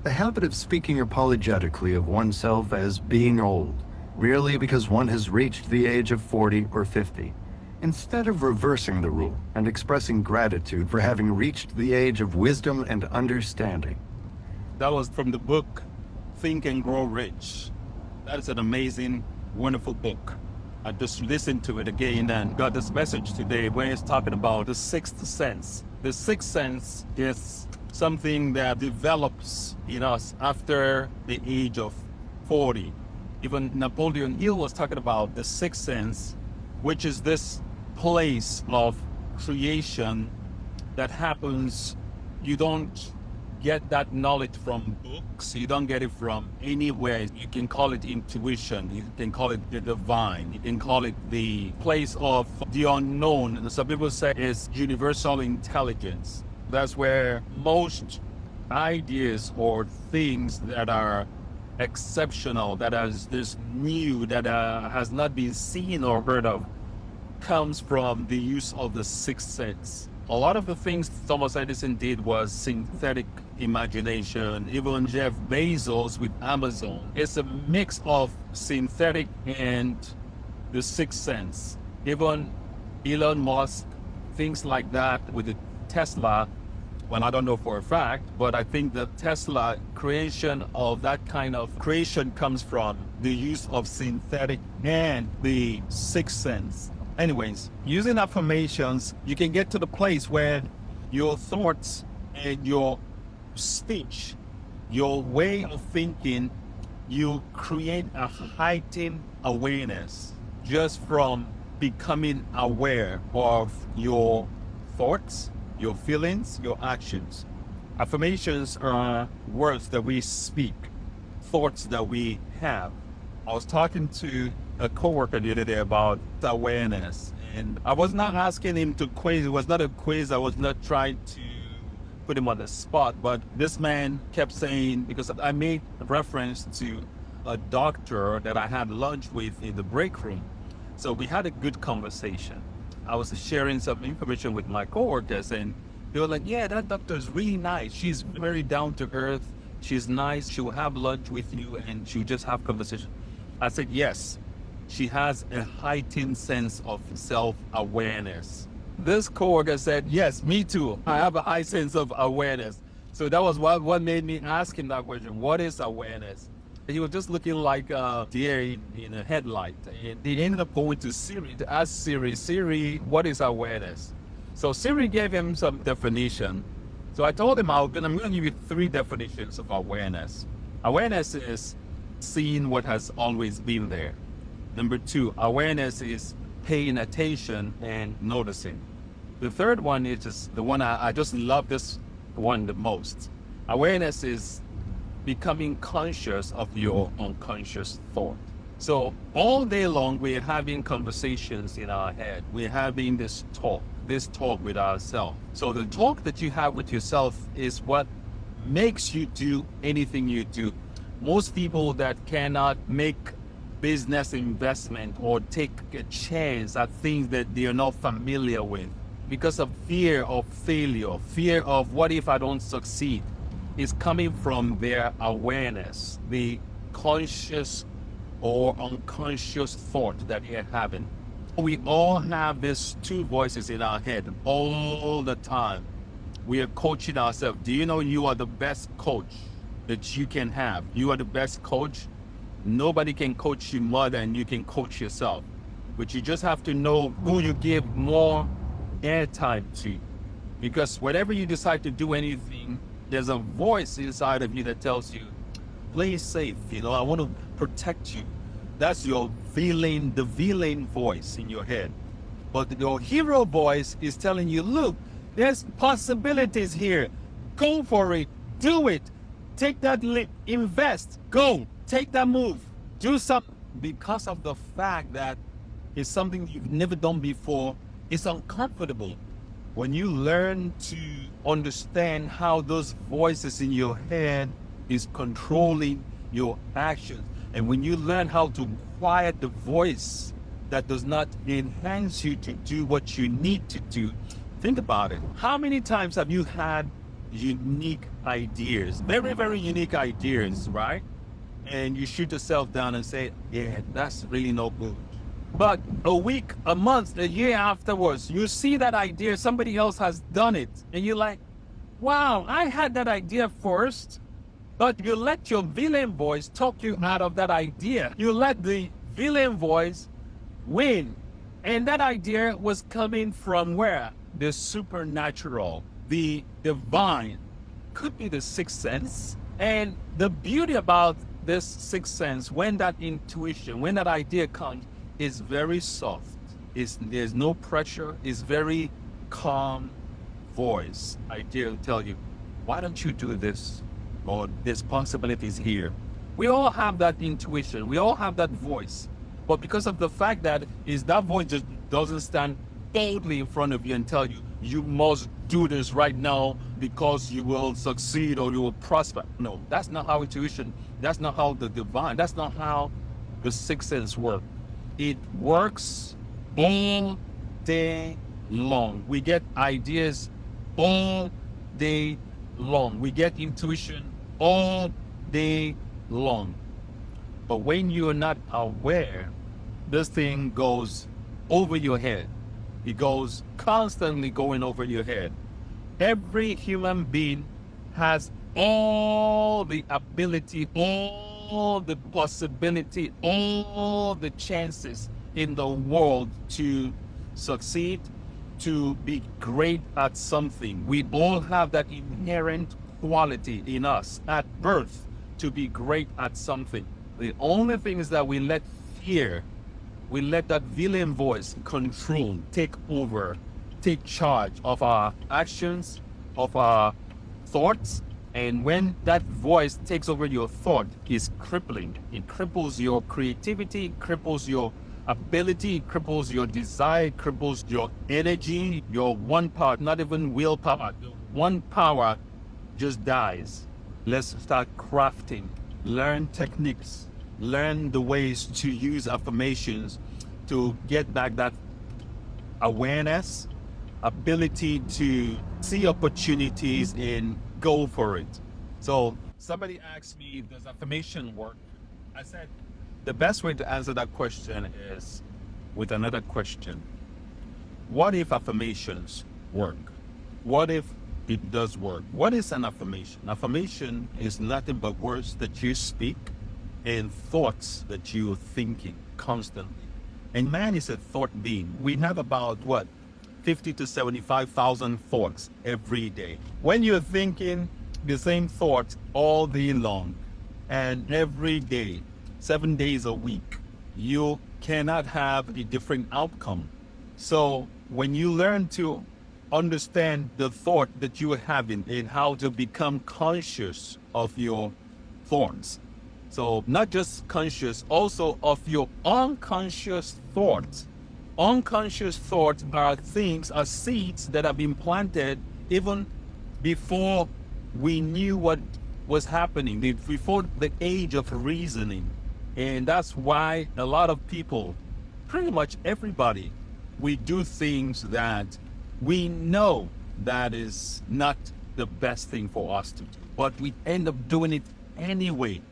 The habit of speaking apologetically of oneself as being old, merely because one has reached the age of 40 or 50, instead of reversing the rule and expressing gratitude for having reached the age of wisdom and understanding. That was from the book Think and Grow Rich. That is an amazing, wonderful book. I just listened to it again and got this message today where it's talking about the sixth sense. The sixth sense is something that develops in us after the age of 40. Even Napoleon Hill was talking about the sixth sense, which is this place of creation that happens. You don't get that knowledge from books. You don't get it from anywhere. You can call it intuition. You can call it the divine. You can call it the place of the unknown. Some people say it's universal intelligence. That's where most ideas or things that are exceptional, that is this new, that has not been seen or heard of, comes from the use of the sixth sense. A lot of the things Thomas Edison did was synthetic imagination. Even Jeff Bezos with Amazon. It's a mix of synthetic and the sixth sense. Even Elon Musk, things like that with the Tesla. Well, I don't know for a fact, but I think the Tesla creation of that kind of creation comes from the use of synthetic and the sixth sense. Anyways, using affirmations, you can get to the place where your thoughts and your speech, your way of thinking, you create a heightened awareness just from becoming aware of your thoughts, your feelings, your actions. Affirmations are words that we speak, thoughts that we have. I was talking to a coworker the other day about awareness, and I was not asking him to quiz. It was not a quiz. I was not trying to put him on the spot, but this man kept saying, because I made reference to a doctor that I had lunch with in the break room. So we had a good conversation. I was sharing some information with my coworkers, and they were like, yeah, that doctor is really nice. She's very down to earth. She's nice. She'll have lunch with you and she'll just have conversation. I said, yes, she has a heightened sense of self-awareness. This coworker said, yes, me too. I have a high sense of awareness. So that was what made me ask him that question. What is awareness? He was just looking like a deer in a headlight. And he ended up going to Siri to ask Siri, what is awareness? So Siri gave him some definition. So I told him I'm going to give you 3 definitions of awareness. Awareness is seeing what has always been there. Number 2, awareness is paying attention and noticing. The third one is just the one I just love this one the most. Awareness is becoming conscious of your unconscious thought. So all day long, we're having conversations in our head. We're having this talk with ourselves. So the talk that you have with yourself is what makes you do anything you do. Most people that cannot make business investment or take a chance at things that they are not familiar with because of fear of failure, fear of what if I don't succeed, is coming from their awareness, the conscious or unconscious thought that you're having. We all have these 2 voices in our head all the time. We are coaching ourselves. Do you know you are the best coach that you can have? You are the best coach. Nobody can coach you more than you can coach yourself. But you just have to know who you give more airtime to. Because whenever you decide to do anything, there's a voice inside of you that tells you, play safe, I want to protect you. That's your the villain voice in your head. But your hero voice is telling you, look, there's possibilities here. Go for it. Do it. Take that leap. Invest. Go. Take that move. Do something. Because of the fact that it's something you've never done before, it's uncomfortable. When you learn to understand how those voices in your head is controlling your actions, and when you learn how to quiet the voice that does not enhance you to do what you need to do, think about it. How many times have you had unique ideas, very, very unique ideas, right? And you shoot yourself down and say, yeah, that's really no good. But a week, a month, a year afterwards, you see that idea, somebody else has done it. And you're like, wow, I had that idea first. But you let your villain voice talk you out of that idea. You let the villain voice win. And that idea was coming from where? The supernatural, the divine, could be the sixth sense. And the beauty about this sixth sense, when that intuition, when that idea comes, is very soft. There's no pressure. It's very calm voice. Idea will tell you, why don't you do this? Or there's possibilities here. We all have that intuition. We all have that voice. But because of the fact that that voice just doesn't stand boldly in front of you and tell you, you must do this right now because you will succeed or you will prosper. No, that's not how intuition, that's not how the divine, that's not how the sixth sense works. It works all day long. We get ideas all day long. We get intuition all day long. But when you're not aware, this thing goes over your head. It goes constantly going over your head. Every human being has all the ability, all the possibility, all the chances in the world to succeed, to be great at something. We all have that inherent quality in us at birth to be great at something. The only thing is that we let fear, we let that villain voice control, take over, take charge of our actions, of our thoughts. And when that voice takes over your thought, it's crippling. It cripples your creativity, it cripples your ability, it cripples your desire, it cripples your energy, your one power, not even willpower. One power just dies. Let's start crafting, learn techniques, learn the ways to use affirmations to get back that awareness, ability to see opportunities and go for it. So somebody asked me, does affirmation work? I said, the best way to answer that question is with another question. What if affirmations work? What if it does work? What is an affirmation? Affirmation is nothing but words that you speak and thoughts that you're thinking constantly. And man is a thought being. We have about 50 to 75,000 thoughts every day. When you're thinking the same thought all day long and every day, 7 days a week, you cannot have a different outcome. So when you learn to understand the thought that you are having and how to become conscious of your thoughts, so not just conscious, also of your unconscious thoughts. Unconscious thoughts are things, are seeds that have been planted even before we knew what was happening, before the age of reasoning. And that's why a lot of people, pretty much everybody, we do things that we know that is not the best thing for us to do, but we end up doing it anyway.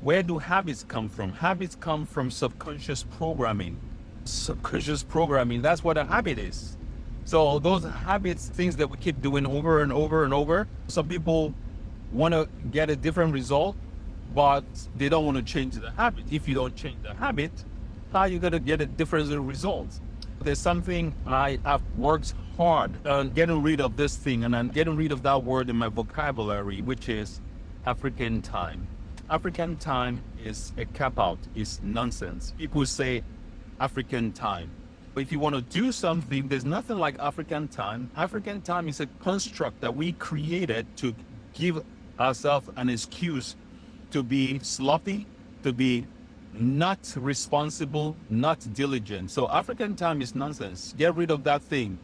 Where do habits come from? Habits come from subconscious programming. Subconscious programming, that's what a habit is. So those habits, things that we keep doing over and over and over, some people want to get a different result, but they don't want to change the habit. If you don't change the habit, how are you going to get a different result? There's something I have worked hard on getting rid of this thing, and I'm getting rid of that word in my vocabulary, which is African time. African time is a cop-out, it's nonsense. People say African time. But if you want to do something, there's nothing like African time. African time is a construct that we created to give ourselves an excuse to be sloppy, to be not responsible, not diligent. So African time is nonsense. Get rid of that thing.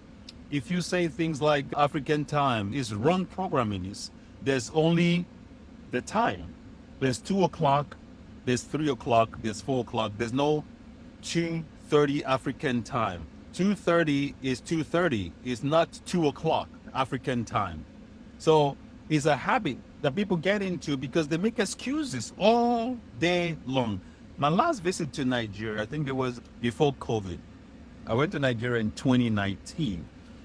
If you say things like African time is wrong programming, there's only the time. There's 2 o'clock, there's 3 o'clock, there's 4 o'clock. There's no 2:30 African time. 2:30 is 2:30. It's not 2 o'clock African time. So is a habit that people get into because they make excuses all day long. My last visit to Nigeria, I think it was before COVID. I went to Nigeria in 2019.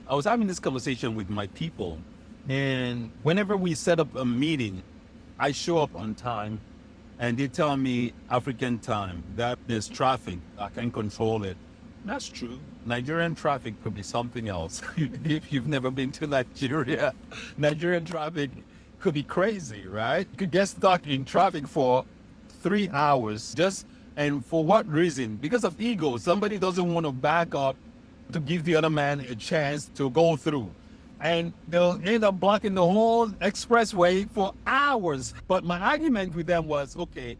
I was having this conversation with my people, and whenever we set up a meeting, I show up on time, and they tell me African time, that there's traffic, I can control it. That's true. Nigerian traffic could be something else. If you've never been to Nigeria, Nigerian traffic could be crazy, right? You could get stuck in traffic for 3 hours and for what reason? Because of ego. Somebody doesn't want to back up to give the other man a chance to go through. And they'll end up blocking the whole expressway for hours. But my argument with them was, okay,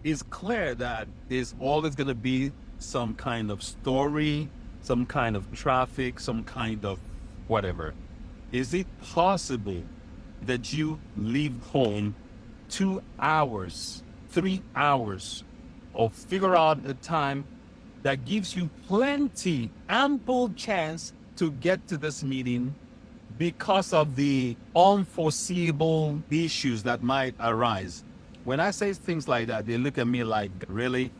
it's clear that there's always going to be some kind of story, some kind of traffic, some kind of whatever. Is it possible that you leave home 2 hours, 3 hours, or figure out a time that gives you plenty, ample chance to get to this meeting because of the unforeseeable issues that might arise? When I say things like that, they look at me like, really?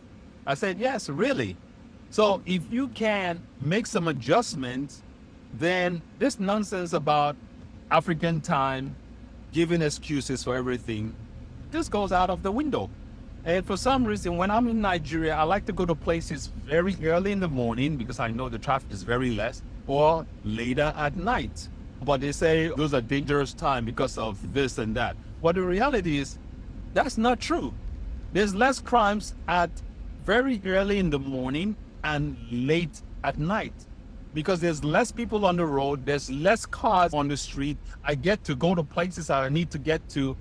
I said, yes, really. So if you can make some adjustments, then this nonsense about African time, giving excuses for everything, this goes out of the window. And for some reason, when I'm in Nigeria, I like to go to places very early in the morning because I know the traffic is very less, or later at night. But they say those are dangerous times because of this and that. But the reality is, that's not true. There's less crimes at very early in the morning and late at night because there's less people on the road, there's less cars on the street. I get to go to places I need to get to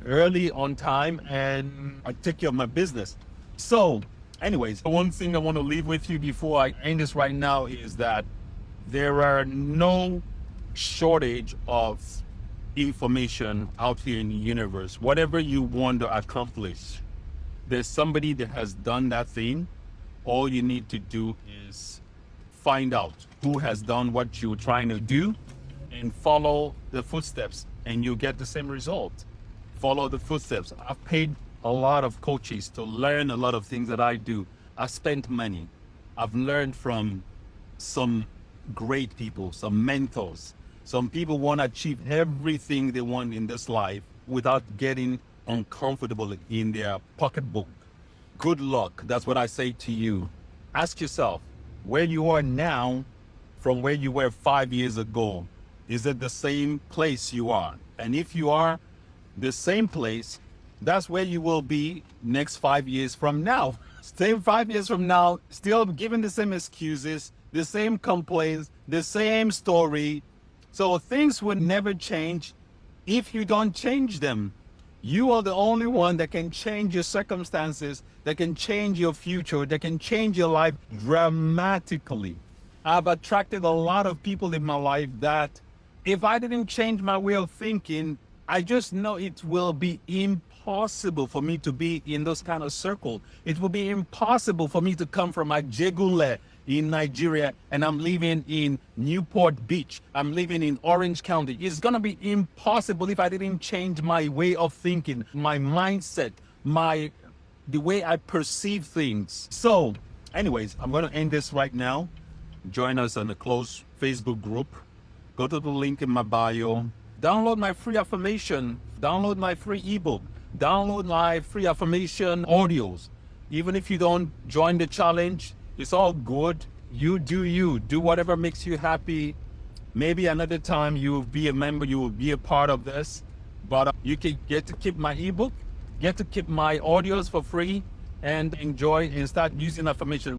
early on time, and I take care of my business. So anyways, one thing I want to leave with you before I end this right now is that there are no shortage of information out here in the universe. Whatever you want to accomplish, there's somebody that has done that thing. All you need to do is find out who has done what you're trying to do and follow the footsteps, and you'll get the same result. Follow the footsteps. I've paid a lot of coaches to learn a lot of things that I do. I spent money. I've learned from some great people, some mentors. Some people want to achieve everything they want in this life without getting uncomfortable in their pocketbook. Good luck. That's what I say to you. Ask yourself, where you are now from where you were 5 years ago, is it the same place you are? And if you are the same place, that's where you will be next 5 years from now. Same 5 years from now, still giving the same excuses, the same complaints, the same story. So things will never change if you don't change them. You are the only one that can change your circumstances, that can change your future, that can change your life dramatically. I've attracted a lot of people in my life that if I didn't change my way of thinking, I just know it will be impossible for me to be in those kind of circle. It will be impossible for me to come from Ajegule in Nigeria and I'm living in Newport Beach. I'm living in Orange County. It's going to be impossible if I didn't change my way of thinking, my mindset, the way I perceive things. So anyways, I'm going to end this right now. Join us on the closed Facebook group. Go to the link in my bio. Download my free affirmation. Download my free ebook. Download my free affirmation audios. Even if you don't join the challenge, it's all good. You do you. Do whatever makes you happy. Maybe another time you will be a member, you will be a part of this. But you can get to keep my ebook, get to keep my audios for free, and enjoy and start using affirmation.